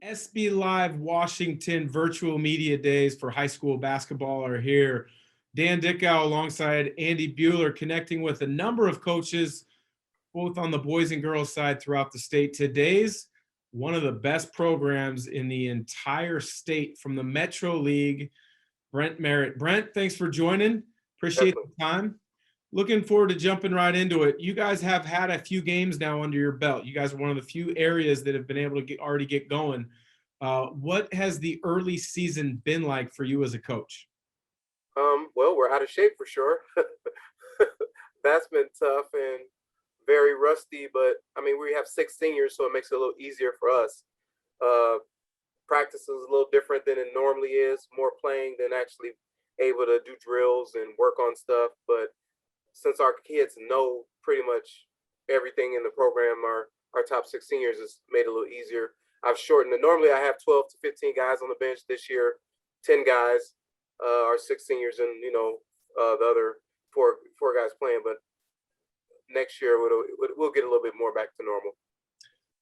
SBLive Washington virtual media days for high school basketball are here. Dan Dickow alongside Andy Bueller connecting with a number of coaches, both on the boys and girls side throughout the state. Today's one of the best programs in the entire state from the Metro League, Brent Merritt. Brent, thanks for joining. Appreciate the time. Looking forward to jumping right into it. You guys have had a few games now under your belt. You guys are one of the few areas that have been able to already get going. What has the early season been like for you as a coach? Well, we're out of shape for sure. That's been tough and very rusty, but I mean, we have 6 seniors, so it makes it a little easier for us. Uh, Practice is a little different than it normally is, more playing than actually able to do drills and work on stuff. But since our kids know pretty much everything in the program, our top 6 seniors has made it a little easier. I've shortened it. Normally I have 12 to 15 guys on the bench. This year, 10 guys, our 6 seniors, and the other four guys playing. But next year we'll get a little bit more back to normal.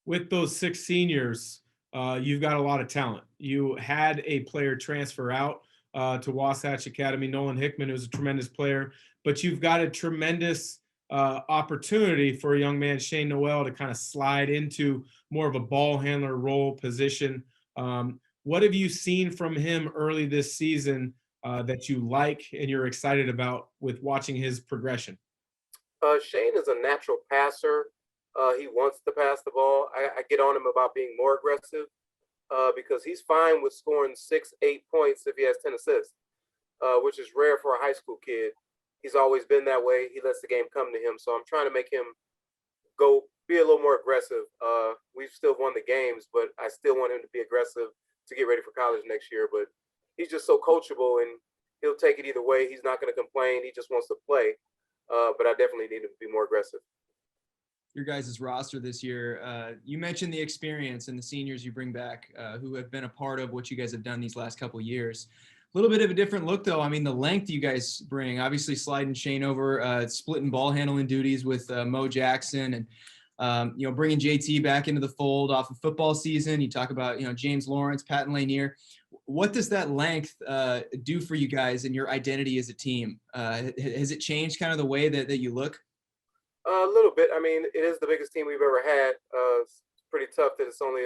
With those 6 seniors, you've got a lot of talent. You had a player transfer out to Wasatch Academy, Nolan Hickman, who's a tremendous player, but you've got a tremendous opportunity for a young man, Shane Nowell, to kind of slide into more of a ball handler role position. What have you seen from him early this season that you like and you're excited about with watching his progression? Shane is a natural passer. He wants to pass the ball. I get on him about being more aggressive because he's fine with scoring 6, 8 points if he has 10 assists, which is rare for a high school kid. He's always been that way. He lets the game come to him. So I'm trying to make him be a little more aggressive. We've still won the games, but I still want him to be aggressive to get ready for college next year. But he's just so coachable, and he'll take it either way. He's not going to complain. He just wants to play. But I definitely need him to be more aggressive. Your guys' roster this year, you mentioned the experience and the seniors you bring back who have been a part of what you guys have done these last couple of years. A little bit of a different look, though. I mean, the length you guys bring, obviously sliding Shane over, splitting ball handling duties with Mo Jackson, and bringing JT back into the fold off of football season. You talk about James Lawrence, Patton Lanier. What does that length do for you guys and your identity as a team? Has it changed kind of the way that you look? A little bit. I mean, it is the biggest team we've ever had. It's pretty tough that it's only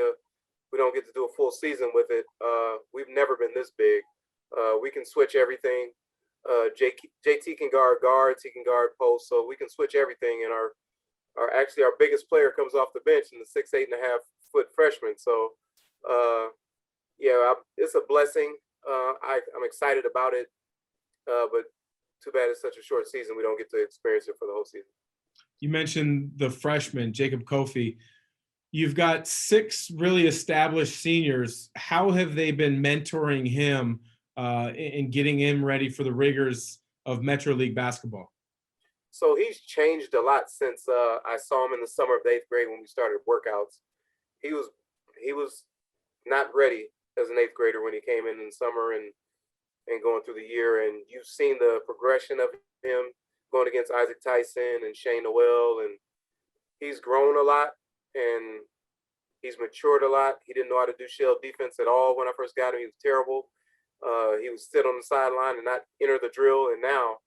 we don't get to do a full season with it. We've never been this big. We can switch everything. JT can guard guards. He can guard posts. So we can switch everything. And our biggest player comes off the bench in the 6'8.5" freshman. So it's a blessing. I'm excited about it. But too bad it's such a short season. We don't get to experience it for the whole season. You mentioned the freshman, Jacob Kofi. You've got 6 really established seniors. How have they been mentoring him and getting him ready for the rigors of Metro League basketball? So he's changed a lot since I saw him in the summer of the 8th grade when we started workouts. He was not ready as an 8th grader when he came in the summer and going through the year. And you've seen the progression of him going against Isaac Tyson and Shane Nowell, and he's grown a lot and he's matured a lot. He didn't know how to do shell defense at all when I first got him. He was terrible. He would sit on the sideline and not enter the drill, and now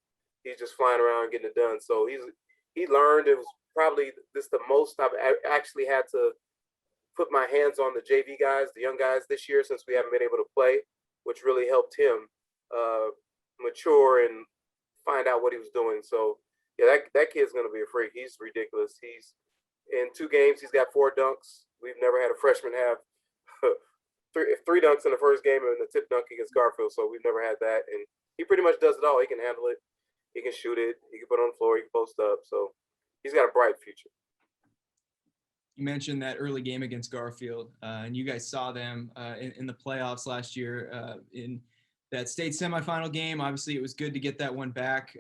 he's just flying around getting it done. So he learned. It was probably the most I've actually had to put my hands on the JV guys, the young guys this year, since we haven't been able to play, which really helped him mature and find out what he was doing. So yeah, that kid's gonna be a freak. He's ridiculous. He's in 2 games, he's got 4 dunks. We've never had a freshman have three dunks in the first game and the tip dunk against Garfield. So we've never had that. And he pretty much does it all. He can handle it. He can shoot it. He can put it on the floor. He can post up. So he's got a bright future. You mentioned that early game against Garfield, and you guys saw them in the playoffs last year in that state semifinal game. Obviously, it was good to get that one back,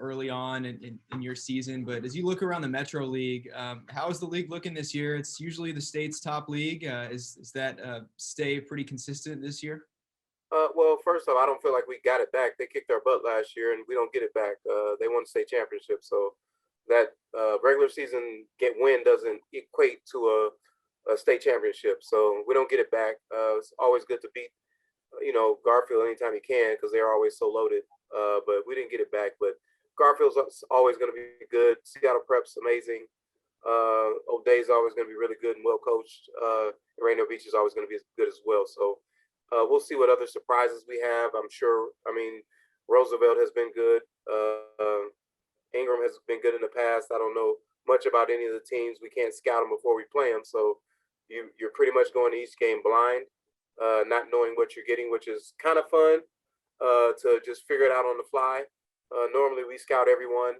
early on in your season. But as you look around the Metro League, how is the league looking this year? It's usually the state's top league. Is that stay pretty consistent this year? Well, first off, I don't feel like we got it back. They kicked our butt last year, and we don't get it back. They won the state championship, so that regular season win doesn't equate to a state championship. So we don't get it back. It's always good to beat, Garfield anytime you can because they're always so loaded. But we didn't get it back. But Garfield's always going to be good. Seattle Prep's amazing. O'Day's always going to be really good and well coached. Rainier Beach is always going to be good as well. So we'll see what other surprises we have. I'm sure. I mean, Roosevelt has been good. Ingram has been good in the past. I don't know much about any of the teams. We can't scout them before we play them. So you're pretty much going to each game blind, not knowing what you're getting, which is kind of fun to just figure it out on the fly. Normally we scout everyone.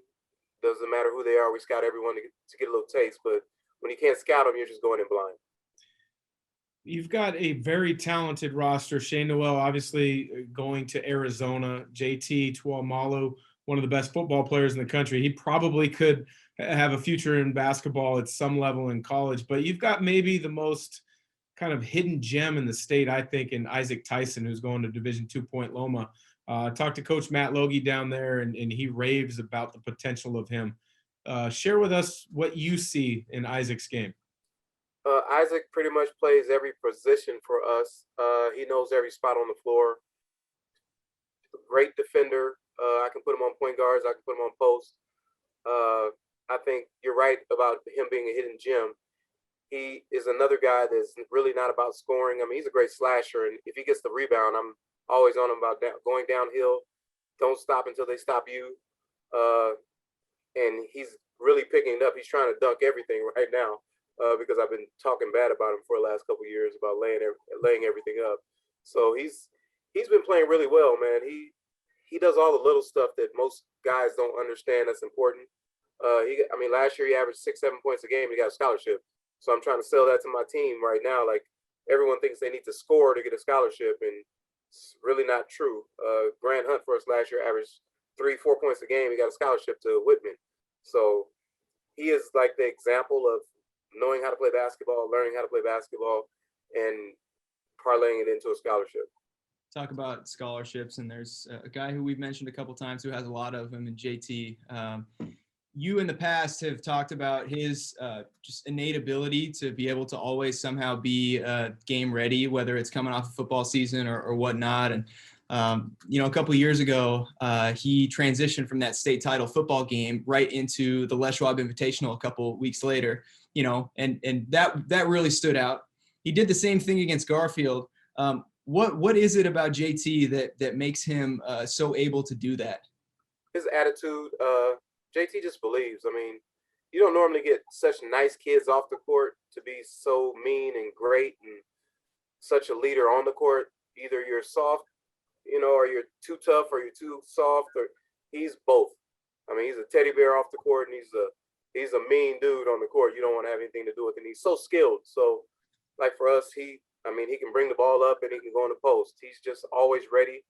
Doesn't matter who they are. We scout everyone to get a little taste. But when you can't scout them, you're just going in blind. You've got a very talented roster. Shane Nowell, obviously going to Arizona. JT Tuamalu, one of the best football players in the country. He probably could have a future in basketball at some level in college. But you've got maybe the most kind of hidden gem in the state, I think, in Isaac Tyson, who's going to Division II Point Loma. Talked to Coach Matt Logie down there, and he raves about the potential of him. Share with us what you see in Isaac's game. Isaac pretty much plays every position for us. He knows every spot on the floor. Great defender. I can put him on point guards. I can put him on post. I think you're right about him being a hidden gem. He is another guy that's really not about scoring. I mean, he's a great slasher, and if he gets the rebound, I'm always on him about going downhill. Don't stop until they stop you. And he's really picking it up. He's trying to dunk everything right now because I've been talking bad about him for the last couple of years about laying everything up. So he's been playing really well, man. He does all the little stuff that most guys don't understand that's important. Last year he averaged 6-7 points a game. He got a scholarship. So I'm trying to sell that to my team right now. Like, everyone thinks they need to score to get a scholarship, and it's really not true. Grant Hunt for us last year averaged 3-4 points a game. He got a scholarship to Whitman. So he is like the example of knowing how to play basketball, learning how to play basketball, and parlaying it into a scholarship. Talk about scholarships, and there's a guy who we've mentioned a couple times who has a lot of them, in JT. You in the past have talked about his just innate ability to be able to always somehow be game ready, whether it's coming off a football season or whatnot. And, a couple of years ago, he transitioned from that state title football game right into the Les Schwab Invitational a couple of weeks later, and that really stood out. He did the same thing against Garfield. What is it about JT that makes him so able to do that? His attitude, JT just believes. I mean, you don't normally get such nice kids off the court to be so mean and great and such a leader on the court. Either you're soft, or you're too tough, or you're too soft, or he's both. I mean, he's a teddy bear off the court, and he's a mean dude on the court. You don't want to have anything to do with him. He's so skilled. So, like for us, he can bring the ball up and he can go in the post. He's just always ready.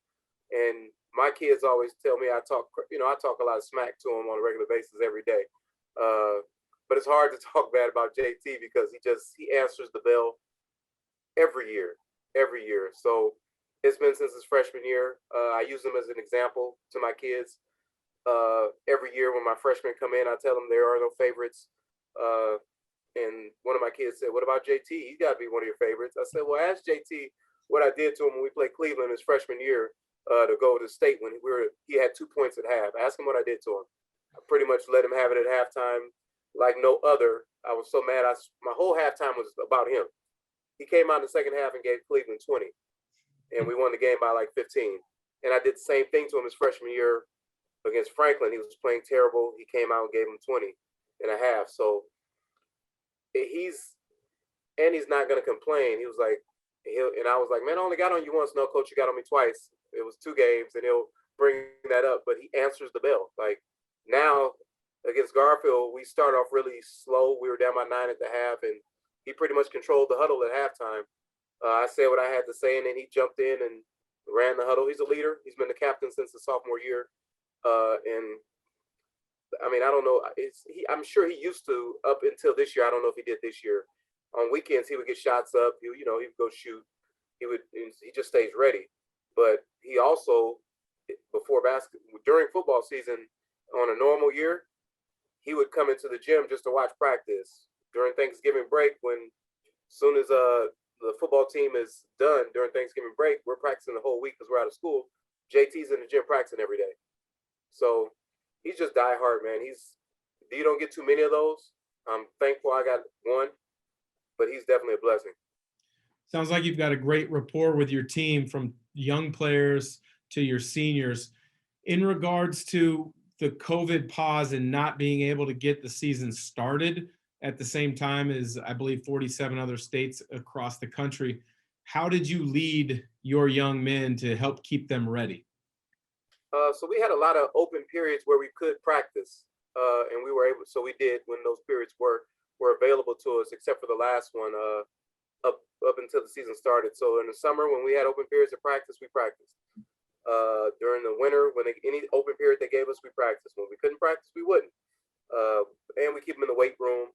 And my kids always tell me I talk a lot of smack to him on a regular basis every day. But it's hard to talk bad about JT because he answers the bell every year. So it's been since his freshman year. I use him as an example to my kids. Every year when my freshmen come in, I tell them there are no favorites. And one of my kids said, "What about JT? He's got to be one of your favorites." I said, "Well, ask JT what I did to him when we played Cleveland his freshman year to go to state when he had 2 points at half. Ask him what I did to him. I pretty much let him have it at halftime like no other. I was so mad. My whole halftime was about him. He came out in the second half and gave Cleveland 20, and we won the game by like 15. And I did the same thing to him his freshman year against Franklin. He was playing terrible. He came out and gave him 20 and a half. So he's not going to complain. He was like, and I was like, "Man, I only got on you once." "No, coach, you got on me twice. It was 2 games," and he'll bring that up, but he answers the bell. Like now against Garfield, we started off really slow. We were down by 9 at the half, and he pretty much controlled the huddle at halftime. I said what I had to say, and then he jumped in and ran the huddle. He's a leader. He's been the captain since the sophomore year. And I mean, I don't know. I'm sure he used to up until this year. I don't know if he did this year. On weekends, he would get shots up. He would go shoot. He just stays ready. But he also, during football season, on a normal year, he would come into the gym just to watch practice. During Thanksgiving break, when soon as the football team is done during Thanksgiving break, we're practicing the whole week because we're out of school. JT's in the gym practicing every day. So he's just die hard, man. You don't get too many of those. I'm thankful I got one, but he's definitely a blessing. Sounds like you've got a great rapport with your team, from young players to your seniors. In regards to the COVID pause and not being able to get the season started at the same time as, I believe, 47 other states across the country, how did you lead your young men to help keep them ready? So we had a lot of open periods where we could practice, and we were able. So we did when those periods were available to us, except for the last one up until the season started. So in the summer, when we had open periods of practice, we practiced. During the winter, when any open period they gave us, we practiced. When we couldn't practice, we wouldn't. And we keep them in the weight room.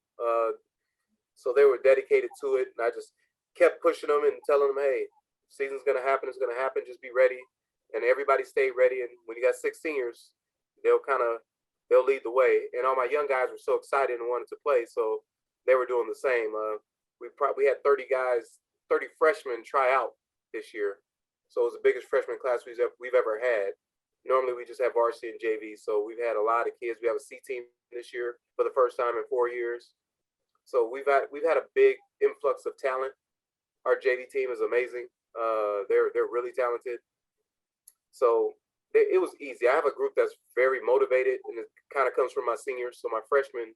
So they were dedicated to it, and I just kept pushing them and telling them, "Hey, season's gonna happen. It's gonna happen. Just be ready." And everybody stayed ready. And when you got 6 seniors, they'll lead the way. And all my young guys were so excited and wanted to play, so they were doing the same. We had 30 freshmen try out this year, so it was the biggest freshman class we've ever had. Normally we just have varsity and JV, so we've had a lot of kids. We have a C team this year for the first time in 4 years. So we've had a big influx of talent. Our JV team is amazing. They're really talented. So it was easy. I have a group that's very motivated, and it kind of comes from my seniors. So my freshmen,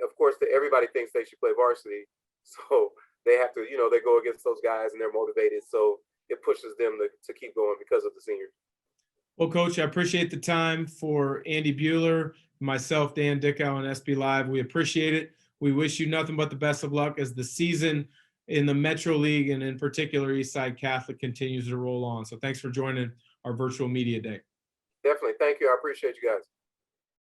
of course, everybody thinks they should play varsity. So they have to, they go against those guys and they're motivated. So it pushes them to keep going because of the seniors. Well, Coach, I appreciate the time. For Andy Buehler, myself, Dan Dickow, and SBLive, we appreciate it. We wish you nothing but the best of luck as the season in the Metro League, and in particular Eastside Catholic, continues to roll on. So thanks for joining our virtual media day. Definitely. Thank you. I appreciate you guys.